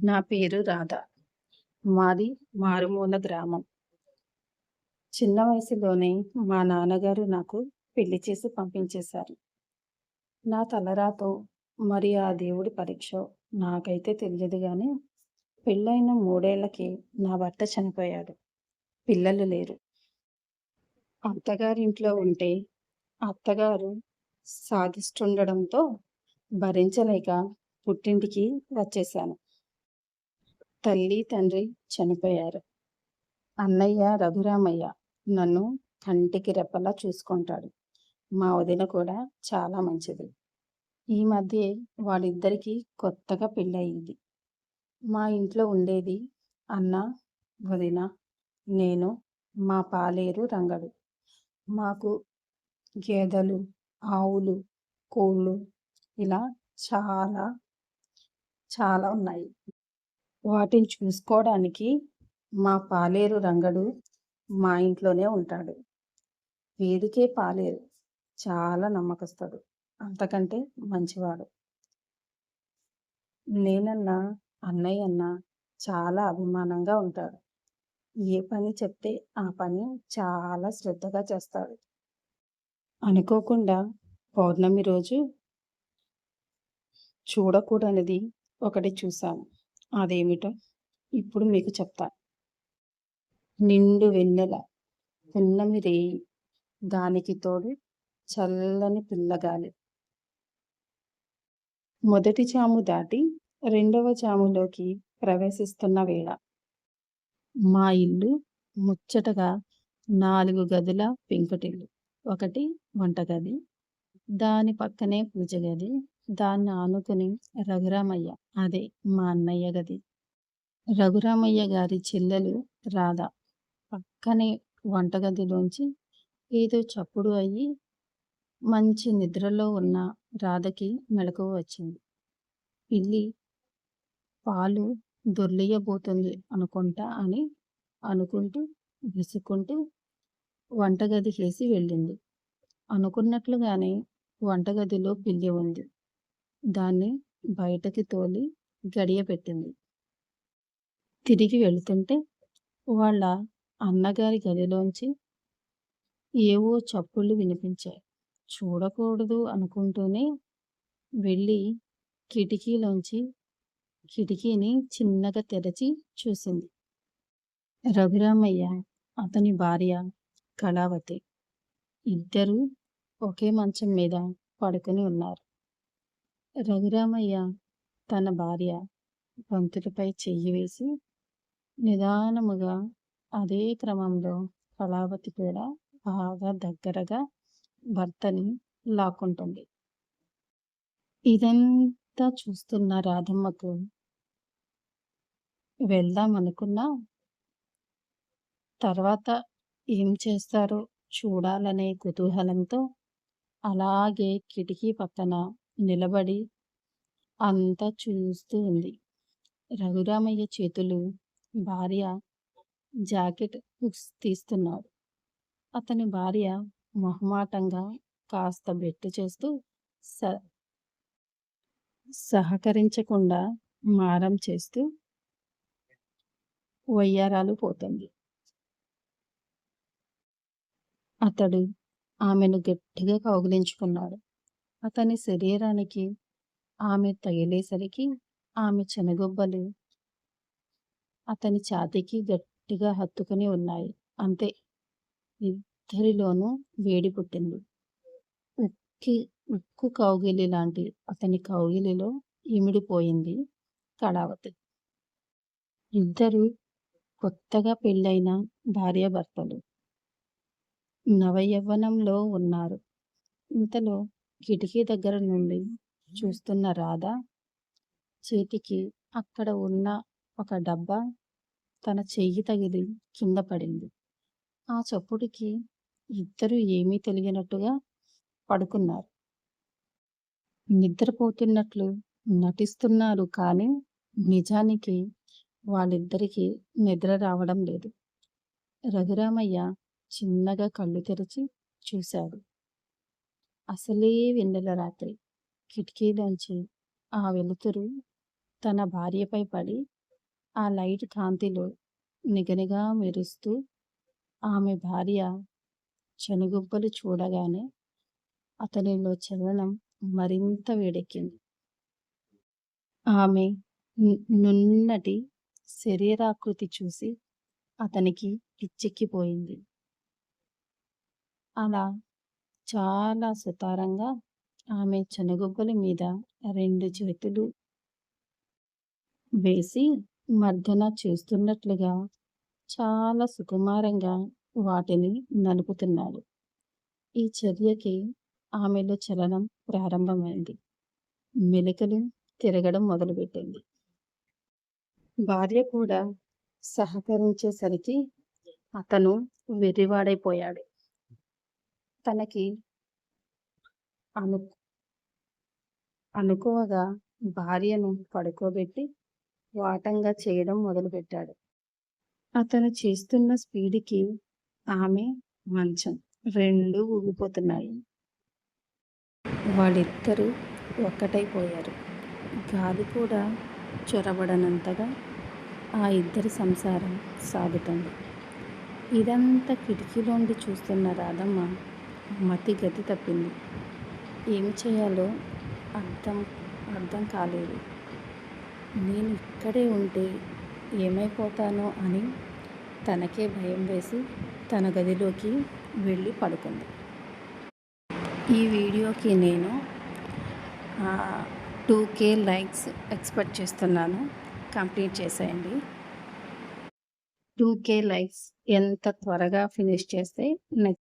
నా పేరు రాధ. మాది మారుమూల గ్రామం. చిన్న వయసులోనే మా నాన్నగారు నాకు పెళ్లి చేసి పంపించేశారు. నా తలరాతో మరి ఆ దేవుడి పరీక్షో నాకైతే తెలియదు గాని, పెళ్ళైన 3 ఏళ్లకే నా భర్త చనిపోయాడు. పిల్లలు లేరు. అత్తగారింట్లో ఉంటే అత్తగారు సాధిస్తుండడంతో భరించలేక పుట్టింటికి వచ్చేశాను. తల్లి, తండ్రి చనిపోయారు. అన్నయ్య రఘురామయ్య నన్ను కంటికి రెప్పలా చూసుకుంటాడు. మా వదిన కూడా చాలా మంచిది. ఈ మధ్యే వాళ్ళిద్దరికీ కొత్తగా పెళ్ళయింది. మా ఇంట్లో ఉండేది అన్న, వదిన, నేను, మా పాలేరు రంగడు. మాకు గేదెలు, ఆవులు, కోళ్ళు ఇలా చాలా చాలా ఉన్నాయి. వాటిని చూసుకోవడానికి మా పాలేరు రంగడు మా ఇంట్లోనే ఉంటాడు. వీడికే పాలేరు. చాలా నమ్మకస్తుడు. అంతకంటే మంచివాడు. నేనన్నా, అన్నయ్యన్నా చాలా అభిమానంగా ఉంటాడు. ఏ పని చెప్తే ఆ పని చాలా శ్రద్ధగా చేస్తాడు. అనుకోకుండా పౌర్ణమి రోజు చూడకూడనిది ఒకటి చూశాను. అదేమిటో ఇప్పుడు మీకు చెప్తా. నిండు వెన్నెల, పున్నమి రేయి, దానికి తోడు చల్లని పిల్లగాలి. మొదటి జాము దాటి రెండవ జాములోకి ప్రవేశిస్తున్న వేళ. మా ఇల్లు ముచ్చటగా 4 గదుల పెంకుటిల్లు. ఒకటి వంటగది, దాని పక్కనే పూజ గది, దాన్ని ఆనుకుని రఘురామయ్య, అదే మా అన్నయ్య గది. రఘురామయ్య గారి చెల్లెలు రాధ. పక్కనే వంటగదిలోంచి ఏదో చప్పుడు అయ్యి మంచి నిద్రలో ఉన్న రాధకి మెలకువ వచ్చింది. పిల్లి పాలు దొర్లియబోతుంది అనుకుంటా అని అనుకుంటూ విసుక్కుంటూ వంటగదికేసి వెళ్ళింది. అనుకున్నట్లుగానే వంటగదిలో పిల్లి ఉంది. దాన్ని బయటకి తోలి గడియ పెట్టింది. తిరిగి వెళుతుంటే వాళ్ళ అన్నగారి గదిలోంచి ఏవో చప్పుళ్ళు వినిపించాయి. చూడకూడదు అనుకుంటూనే వెళ్ళి కిటికీని చిన్నగా తెరచి చూసింది. రఘురామయ్య, అతని భార్య కళావతి ఇద్దరూ ఒకే మంచం మీద పడుకుని ఉన్నారు. రఘురామయ్య తన భార్య గొంతులపై చెయ్యి వేసి నిదానముగా, అదే క్రమంలో కళావతి కూడా బాగా దగ్గరగా భర్తని లాక్కుంటుంది. ఇదంతా చూస్తున్న రాధమ్మకు వెళ్దాం అనుకున్నా, తర్వాత ఏం చేస్తారో చూడాలనే కుతూహలంతో అలాగే కిటికీ పక్కన నిలబడి అంతా చూస్తూ ఉంది. రఘురామయ్య చేతులు భార్య జాకెట్ హుక్స్ తీస్తున్నాడు. అతని భార్య మొహమాటంగా కాస్త బెట్టు చేస్తూ సహకరించకుండా మారం చేస్తూ వయ్యారాలు పోతుంది. అతడు ఆమెను గట్టిగా కౌగిలించుకున్నాడు. అతని శరీరానికి ఆమె తగిలేసరికి ఆమె చెనగొబ్బలు అతని ఛాతీకి గట్టిగా హత్తుకుని ఉన్నాయి. అంతే, ఇద్దరిలోనూ వేడి పుట్టింది. ఉక్కు కౌగిలి లాంటి అతని కౌగిలిలో ఇమిడిపోయింది కళావతి. ఇద్దరు కొత్తగా పెళ్ళైన భార్యాభర్తలు నవయవ్వనంలో ఉన్నారు. ఇంతలో కిటికీ దగ్గర నుండి చూస్తున్న రాధ చేతికి అక్కడ ఉన్న ఒక డబ్బా తన చెయ్యి తగిలి కింద పడింది. ఆ చప్పుడుకి ఇద్దరు ఏమీ తెలియనట్టుగా పడుకున్నారు. నిద్రపోతున్నట్లు నటిస్తున్నారు కానీ నిజానికి వాళ్ళిద్దరికీ నిద్ర రావడం లేదు. రఘురామయ్య చిన్నగా కళ్ళు తెరిచి చూశాడు. అసలే వెన్నెల రాత్రి. కిటికీలోంచి ఆ వెలుతురు తన భార్యపై పడి ఆ లైట్ కాంతిలో నిగనిగా మెరుస్తూ ఆమె భార్య చెనుగుబ్బలు చూడగానే అతనిలో చలనం మరింత వేడెక్కింది. ఆమె నున్నటి శరీరాకృతి చూసి అతనికి పిచ్చెక్కిపోయింది. అలా చాలా సుతారంగా ఆమె చెనుగుబ్బల మీద 2 చేతులు వేసి మర్దన చేస్తున్నట్లుగా చాలా సుకుమారంగా వాటిని నలుపుతున్నాడు. ఈ చర్యకి ఆమెలో చలనం ప్రారంభమైంది. మెలికలు తిరగడం మొదలుపెట్టింది. భార్య కూడా సహకరించేసరికి అతను వెర్రివాడైపోయాడు. తనకి అనుకువగా భార్యను పడుకోబెట్టి వాటంగా చేయడం మొదలుపెట్టాడు. అతను చేస్తున్న స్పీడ్కి ఆమె, మంచం రెండూ ఊగిపోతున్నాయి. వాళ్ళిద్దరూ ఒక్కటైపోయారు. గాలి కూడా చొరబడనంతగా ఆ ఇద్దరి సంసారం సాగుతుంది. ఇదంతా కిటికీలోండి చూస్తున్న రాధమ్మ మతి గతి తప్పింది. ఏమి చేయాలో అర్థం కాలేదు. నేను ఇక్కడే ఉంటే ఏమైపోతానో అని తనకే భయం వేసి తన గదిలోకి వెళ్ళి పడుకుంది. ఈ వీడియోకి నేను 2K లైక్స్ ఎక్స్పెక్ట్ చేస్తున్నాను. కంప్లీట్ చేసేయండి. 2K లైక్స్ ఎంత త్వరగా ఫినిష్ చేస్తే నెక్స్ట్